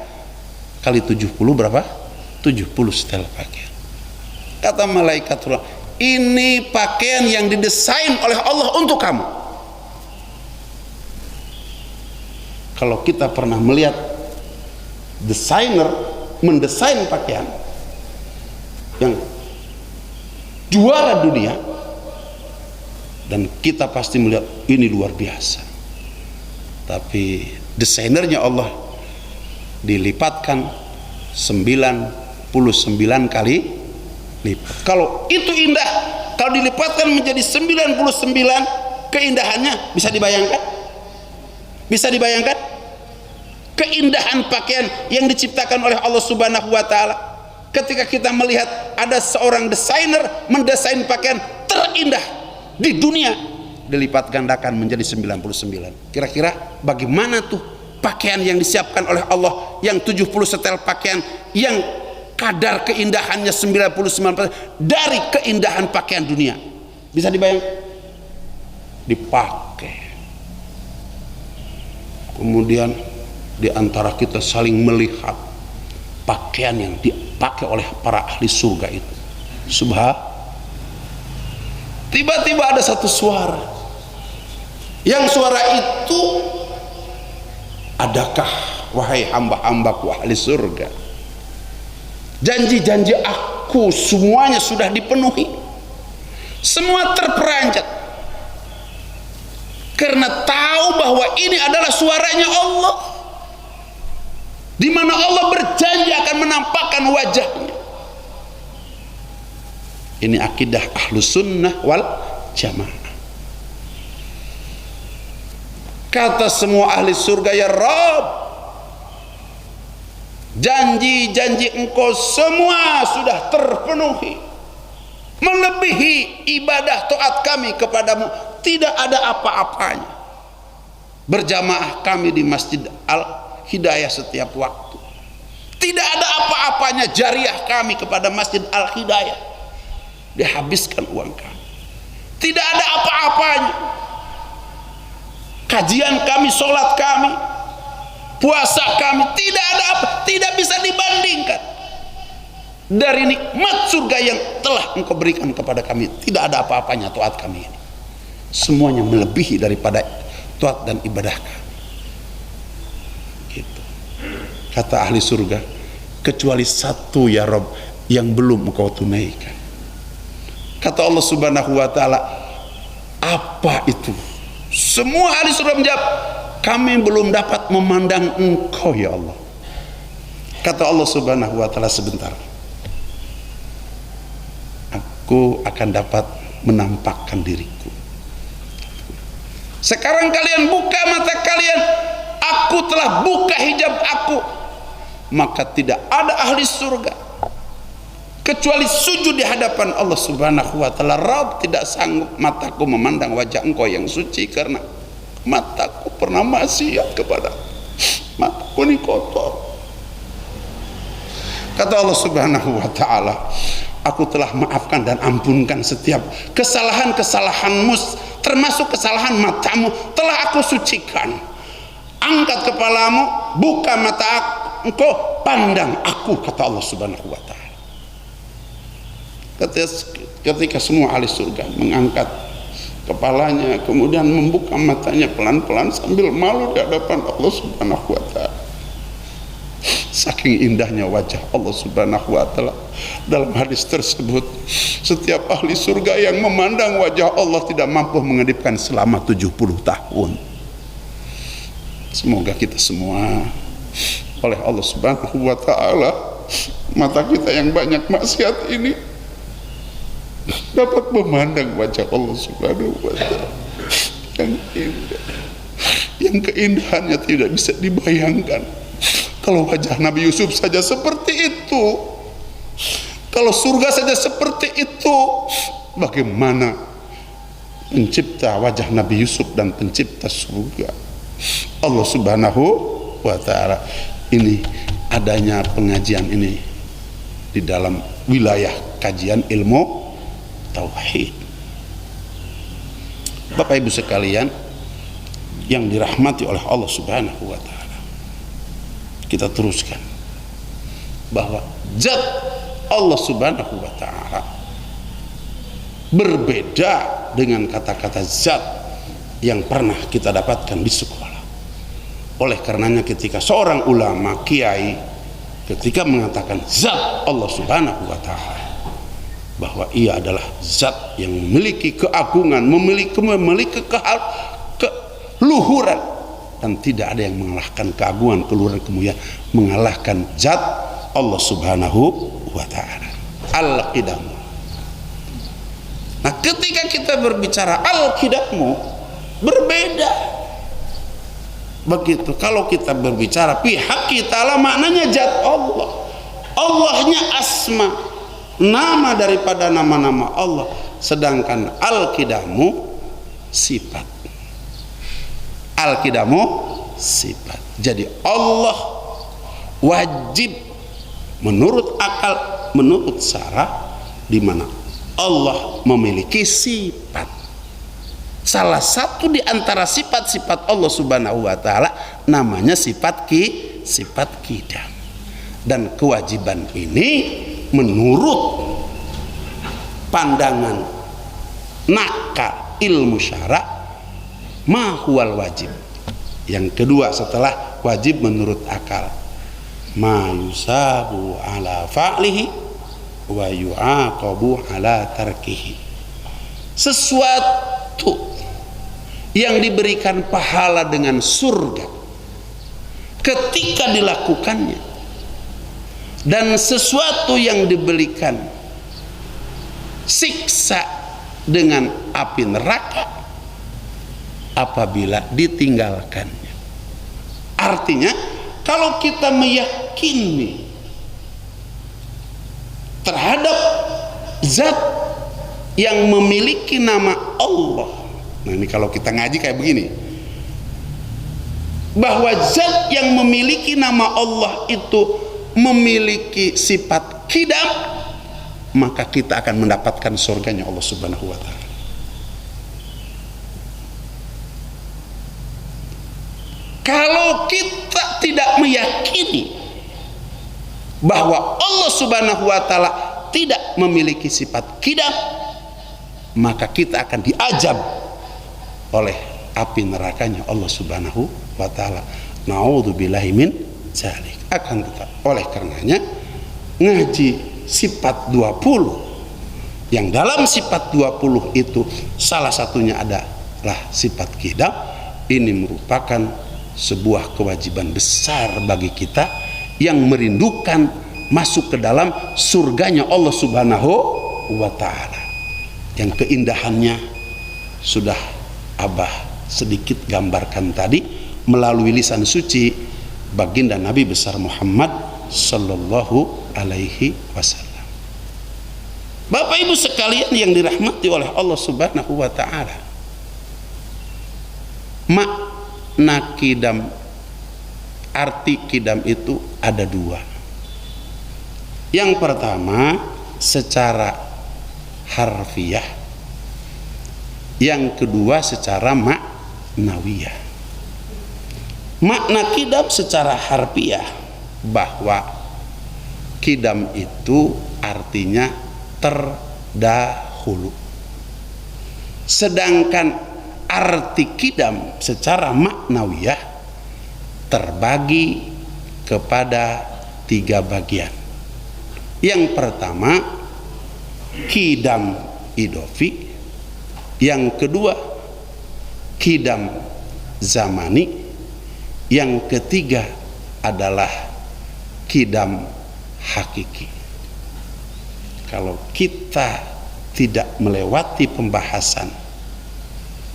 kali 70 berapa? 70 setel pakaian. Kata malaikat, ini pakaian yang didesain oleh Allah untuk kamu. Kalau kita pernah melihat desainer mendesain pakaian yang juara dunia, dan kita pasti melihat ini luar biasa. Tapi desainernya Allah dilipatkan 99 kali lipat. Kalau itu indah, kalau dilipatkan menjadi 99, keindahannya bisa dibayangkan? Bisa dibayangkan? Keindahan pakaian yang diciptakan oleh Allah Subhanahu wa Ta'ala. Ketika kita melihat ada seorang desainer mendesain pakaian terindah di dunia, dilipat gandakan menjadi 99. Kira-kira bagaimana tuh pakaian yang disiapkan oleh Allah yang 70 setel pakaian yang kadar keindahannya 99% dari keindahan pakaian dunia? Bisa dibayangkan? Dipakai. Kemudian di antara kita saling melihat pakaian yang dipakai oleh para ahli surga itu. Tiba-tiba ada satu suara, yang suara itu, adakah wahai hamba-hambaku ahli surga, janji-janji aku aku semuanya sudah dipenuhi, semua terperanjat, karena tahu bahwa ini adalah suaranya Allah, di mana Allah berjanji akan menampakkan wajahnya. Ini akidah Ahlus Sunnah wal Jamaah. Kata semua ahli surga, ya Rabb, janji-janji Engkau semua sudah terpenuhi, melebihi ibadah taat kami kepadamu, tidak ada apa-apanya. Berjamaah kami di Masjid Al-Hidayah setiap waktu, tidak ada apa-apanya jariah kami kepada Masjid Al-Hidayah, dihabiskan uang kami, tidak ada apa-apanya. Kajian kami, sholat kami, puasa kami, tidak ada apa, tidak bisa dibandingkan dari nikmat surga yang telah Engkau berikan kepada kami. Tidak ada apa-apanya taat kami ini, semuanya melebihi daripada taat dan ibadah kami. Gitu. Kata ahli surga, kecuali satu ya Rob yang belum Engkau tunaikan. Kata Allah Subhanahu wa ta'ala, apa itu? Semua ahli surga menjawab, kami belum dapat memandang Engkau ya Allah. Kata Allah Subhanahu wa ta'ala, sebentar, aku akan dapat menampakkan diriku. Sekarang kalian buka mata kalian, aku telah buka hijab aku. Maka tidak ada ahli surga kecuali sujud di hadapan Allah Subhanahu wa ta'ala. Rabb, tidak sanggup mataku memandang wajah Engkau yang suci, karena mataku pernah maksiat kepada mataku ini kotor. Kata Allah Subhanahu wa ta'ala, aku telah maafkan dan ampunkan setiap kesalahan-kesalahanmu, termasuk kesalahan matamu telah aku sucikan. Angkat kepalamu, buka mata engkau, pandang aku, kata Allah Subhanahu wa ta'ala. Ketika semua ahli surga mengangkat kepalanya, kemudian membuka matanya pelan-pelan sambil malu di hadapan Allah Subhanahu wa ta'ala. Saking indahnya wajah Allah Subhanahu wa ta'ala. Dalam hadis tersebut, setiap ahli surga yang memandang wajah Allah tidak mampu mengedipkan selama 70 tahun. Semoga kita semua oleh Allah Subhanahu wa ta'ala, mata kita yang banyak maksiat ini dapat memandang wajah Allah Subhanahu wa ta'ala yang indah, yang keindahannya tidak bisa dibayangkan. Kalau wajah Nabi Yusuf saja seperti itu, kalau surga saja seperti itu, bagaimana pencipta wajah Nabi Yusuf dan pencipta surga Allah Subhanahu wa ta'ala. Ini adanya pengajian ini di dalam wilayah kajian ilmu tauhid. Bapak Ibu sekalian yang dirahmati oleh Allah Subhanahu wa ta'ala, kita teruskan bahwa zat Allah Subhanahu wa ta'ala berbeda dengan kata-kata zat yang pernah kita dapatkan di sekolah. Oleh karenanya ketika seorang ulama, kiai, ketika mengatakan zat Allah Subhanahu wa ta'ala, bahwa ia adalah zat yang memiliki keagungan, memiliki keluhuran, dan tidak ada yang mengalahkan keagungan, keluhuran, kemuliaan, mengalahkan zat Allah Subhanahu wa ta'ala. Al-Qidamu. Nah, ketika kita berbicara Al-Qidamu, berbeda. Begitu kalau kita berbicara pihak kita lah, maknanya zat Allah, Allahnya asma, nama daripada nama-nama Allah. Sedangkan Al-Qidamu sifat. Al-Qidamu sifat. Jadi Allah wajib menurut akal, menurut syara, di mana Allah memiliki sifat. Salah satu di antara sifat-sifat Allah Subhanahu wa ta'ala namanya sifat qidam. Dan kewajiban ini menurut pandangan nakal ilmu syara' mahwal wajib. Yang kedua setelah wajib menurut akal, ma yusabu ala fa'lihi wa yu'aqabu ala tarkihi. Sesuatu yang diberikan pahala dengan surga ketika dilakukannya, dan sesuatu yang diberikan siksa dengan api neraka apabila ditinggalkannya. Artinya kalau kita meyakini terhadap zat yang memiliki nama Allah, nah ini kalau kita ngaji kayak begini, bahwa zat yang memiliki nama Allah itu memiliki sifat qidam, maka kita akan mendapatkan surganya Allah Subhanahu wa ta'ala. Kalau kita tidak meyakini bahwa Allah Subhanahu wa ta'ala tidak memiliki sifat qidam, maka kita akan diazab oleh api nerakanya Allah Subhanahu wa ta'ala. Na'udzubillahi min dzalik. Akan tetap, oleh karenanya ngaji sifat 20, yang dalam sifat 20 itu salah satunya adalah sifat qidam. Ini merupakan sebuah kewajiban besar bagi kita yang merindukan masuk ke dalam surganya Allah Subhanahu wa ta'ala, yang keindahannya sudah Abah sedikit gambarkan tadi melalui lisan suci baginda Nabi besar Muhammad sallallahu alaihi wasallam. Bapak Ibu sekalian yang dirahmati oleh Allah Subhanahu wa ta'ala, makna qidam, arti qidam itu ada dua. Yang pertama secara harfiah, yang kedua secara maknawiyah. Makna qidam secara harfiah bahwa qidam itu artinya terdahulu. Sedangkan arti qidam secara maknawiyah terbagi kepada 3 bagian. Yang pertama qidam idofi, yang kedua qidam zamani, yang ketiga adalah qidam hakiki. Kalau kita tidak melewati pembahasan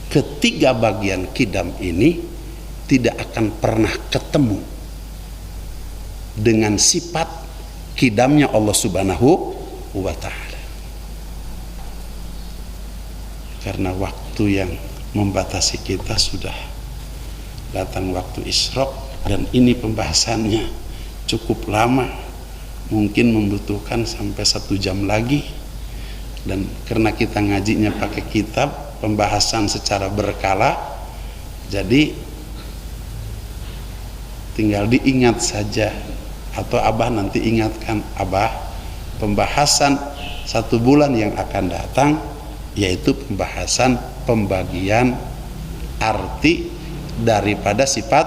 ketiga bagian qidam ini, tidak akan pernah ketemu dengan sifat qidamnya Allah Subhanahu wa ta'ala. Karena waktu yang membatasi kita, sudah datang waktu Isra, dan ini pembahasannya cukup lama, mungkin membutuhkan sampai 1 jam lagi. Dan karena kita ngajinya pakai kitab, pembahasan secara berkala, jadi tinggal diingat saja, atau Abah nanti ingatkan Abah pembahasan 1 bulan yang akan datang, yaitu pembahasan pembagian arti daripada sifat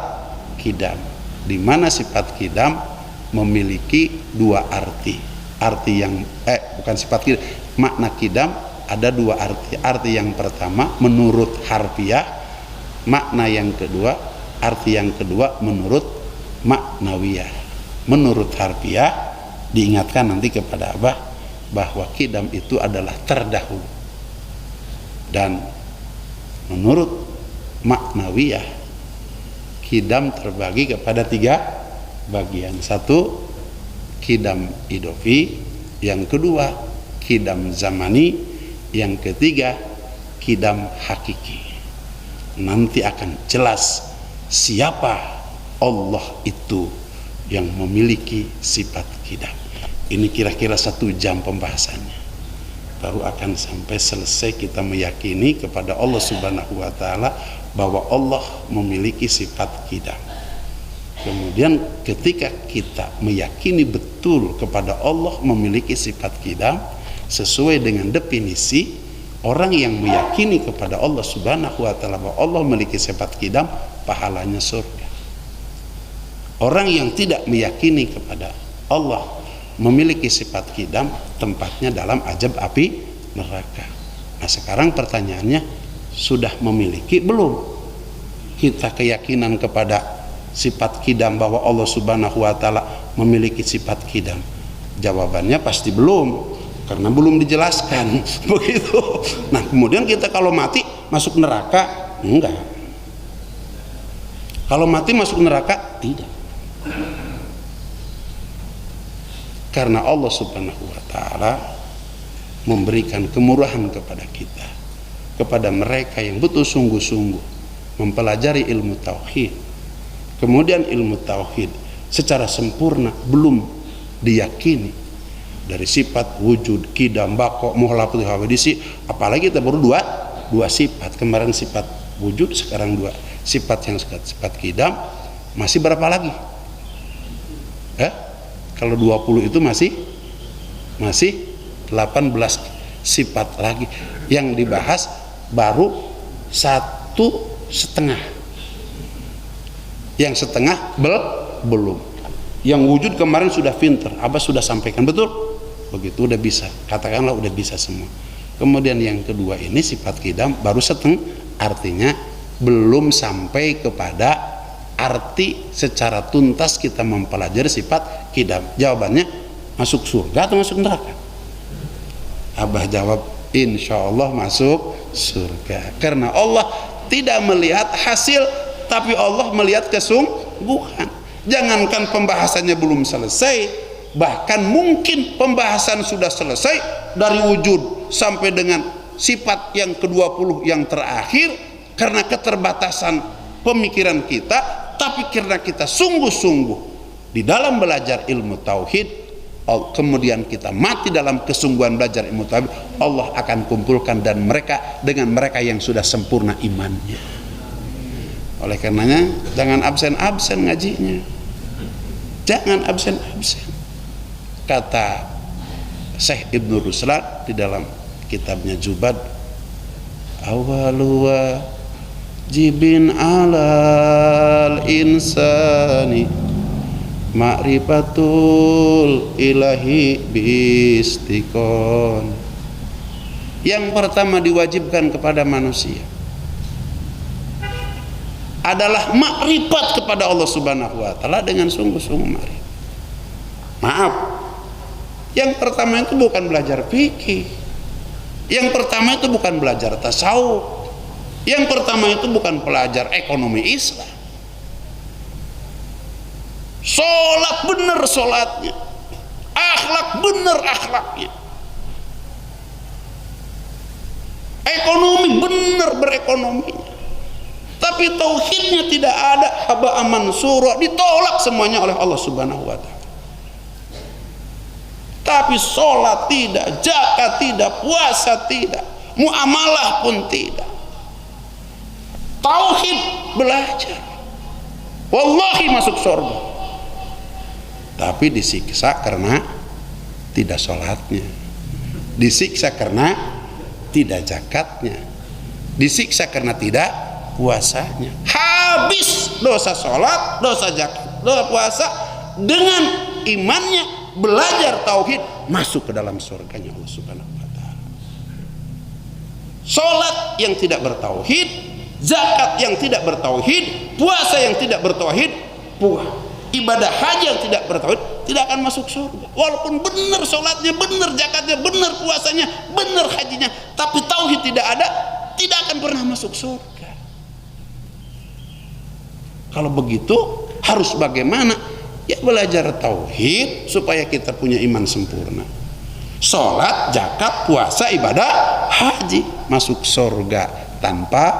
qidam, di mana sifat qidam memiliki 2 arti. Arti yang bukan sifat qidam, makna qidam ada 2 arti. Arti yang pertama menurut harfiah, makna yang kedua, arti yang kedua menurut maknawiyah. Menurut harfiah diingatkan nanti kepada Abah bahwa qidam itu adalah terdahulu, dan menurut maknawiyah qidam terbagi kepada 3 bagian. 1 qidam idofi, yang kedua qidam zamani, yang ketiga qidam hakiki. Nanti akan jelas siapa Allah itu yang memiliki sifat qidam. Ini kira-kira 1 jam pembahasannya, baru akan sampai selesai kita meyakini kepada Allah Subhanahu wa ta'ala bahwa Allah memiliki sifat qidam. Kemudian ketika kita meyakini betul kepada Allah memiliki sifat qidam sesuai dengan definisi orang yang meyakini kepada Allah Subhanahu wa ta'ala bahwa Allah memiliki sifat qidam, pahalanya surga. Orang yang tidak meyakini kepada Allah memiliki sifat kidam, tempatnya dalam azab api neraka. Nah sekarang pertanyaannya, sudah memiliki belum kita keyakinan kepada sifat kidam, bahwa Allah Subhanahu wa ta'ala memiliki sifat kidam? Jawabannya pasti belum, karena belum dijelaskan. Begitu. Nah kemudian kita kalau mati masuk neraka? Enggak. Kalau mati masuk neraka? Tidak. Karena Allah Subhanahu wa ta'ala memberikan kemurahan kepada kita, kepada mereka yang betul sungguh-sungguh mempelajari ilmu tauhid. Kemudian ilmu tauhid secara sempurna belum diyakini, dari sifat wujud, qidam, baqa, muhlaqatul hawadisi, apalagi kita baru dua sifat. Kemarin sifat wujud, sekarang dua sifat yang sifat qidam. Masih berapa lagi? Kalau 20 itu masih 18 sifat lagi yang dibahas, baru 1,5. Yang setengah belum. Yang wujud kemarin sudah pinter, Abah sudah sampaikan, betul? Begitu udah bisa, katakanlah udah bisa semua. Kemudian yang kedua ini sifat qidam baru setengah, artinya belum sampai kepada arti secara tuntas kita mempelajari sifat qidam. Jawabannya, masuk surga atau masuk neraka? Abah jawab, insya Allah masuk surga. Karena Allah tidak melihat hasil, tapi Allah melihat kesungguhan. Jangankan pembahasannya belum selesai, bahkan mungkin pembahasan sudah selesai dari wujud sampai dengan sifat yang ke-20 yang terakhir. Karena keterbatasan pemikiran kita, tapi karena kita sungguh-sungguh di dalam belajar ilmu tauhid, kemudian kita mati dalam kesungguhan belajar ilmu tauhid, Allah akan kumpulkan dan dengan mereka yang sudah sempurna imannya. Oleh karenanya jangan absen-absen ngajinya, jangan absen-absen. Kata Syekh Ibnu Ruslan di dalam kitabnya Zubad, awalu wajibin alal insani ma'rifatul ilahi bistikon. Yang pertama diwajibkan kepada manusia adalah makrifat kepada Allah Subhanahu wa ta'ala dengan sungguh-sungguh makrifat. Maaf, yang pertama itu bukan belajar fikih, yang pertama itu bukan belajar tasawuf, yang pertama itu bukan belajar ekonomi Islam. Sholat bener sholatnya, akhlak bener akhlaknya, ekonomi bener berekonominya. Tapi tauhidnya tidak ada, haba aman surah, ditolak semuanya oleh Allah Subhanahu wa ta'ala. Tapi sholat tidak, zakat tidak, puasa tidak, muamalah pun tidak. Tauhid belajar, wallahi masuk surga. Tapi disiksa karena tidak sholatnya, disiksa karena tidak zakatnya, disiksa karena tidak puasanya. Habis dosa sholat, dosa zakat, dosa puasa. Dengan imannya belajar tauhid, masuk ke dalam surganya Allah Subhanahu wa ta'ala. Sholat yang tidak bertauhid, zakat yang tidak bertauhid, puasa yang tidak bertauhid, ibadah haji yang tidak bertauhid, tidak akan masuk surga. Walaupun benar sholatnya, benar zakatnya, benar puasanya, benar hajinya, tapi tauhid tidak ada, tidak akan pernah masuk surga. Kalau begitu harus bagaimana? Ya belajar tauhid supaya kita punya iman sempurna. Sholat, zakat, puasa, ibadah haji, masuk surga tanpa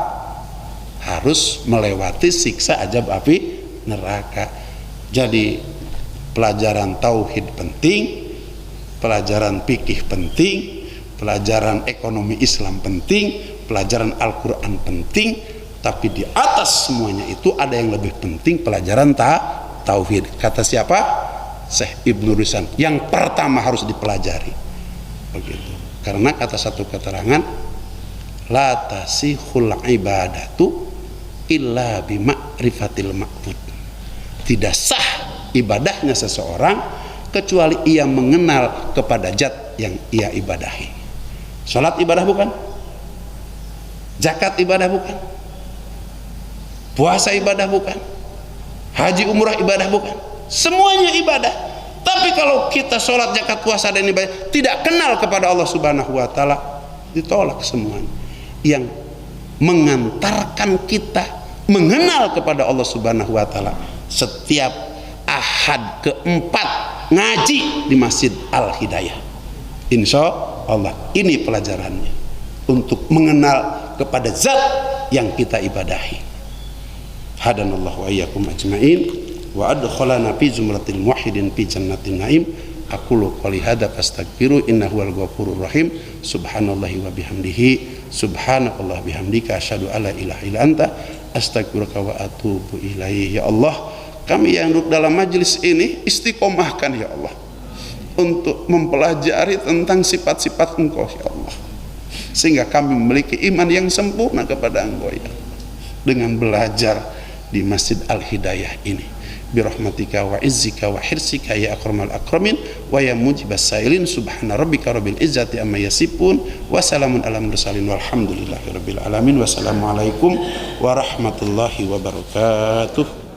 harus melewati siksa azab api neraka. Jadi pelajaran tauhid penting, pelajaran fikih penting, pelajaran ekonomi Islam penting, pelajaran Al-Quran penting. Tapi di atas semuanya itu ada yang lebih penting, pelajaran tauhid. Kata siapa? Syekh Ibnu Ruslan, yang pertama harus dipelajari. Begitu. Karena kata satu keterangan, la tasihul ibadatu illa bima'rifatil ma'bud. Tidak sah ibadahnya seseorang kecuali ia mengenal kepada zat yang ia ibadahi. Salat ibadah bukan? Zakat ibadah bukan? Puasa ibadah bukan? Haji umrah ibadah bukan? Semuanya ibadah. Tapi kalau kita sholat, zakat, puasa dan ibadah tidak kenal kepada Allah Subhanahu wa taala, ditolak semuanya. Yang mengantarkan kita mengenal kepada Allah Subhanahu wa taala setiap Ahad keempat ngaji di Masjid Al Hidayah. Insya Allah ini pelajarannya untuk mengenal kepada zat yang kita ibadahi. Hadanallahu wa iyyakum ajmain wa adkhalana fi zumratil muwahhidin fi jannatin naim. Aqulu qouli hadza fastaghfiru innahu wal ghafurur rahim. Subhanallahi wa bihamdihi subhanakallah bihamdika asyhadu alla ilaha illa anta astaghfiruka wa atubu ilaihi. Ya Allah, kami yang duduk dalam majelis ini istiqomahkan ya Allah untuk mempelajari tentang sifat-sifat Engkau ya Allah, sehingga kami memiliki iman yang sempurna kepada Engkau ya Allah, dengan belajar di Masjid Al Hidayah ini. Birahmatika wa izzika wa hirsika ya akramal akramin wa ya mujibas sailin. Subhana rabbika rabbil izzati amma yasifun wa salamun alal mursalin walhamdulillahi rabbil alamin. Wassalamualaikum warahmatullahi wabarakatuh.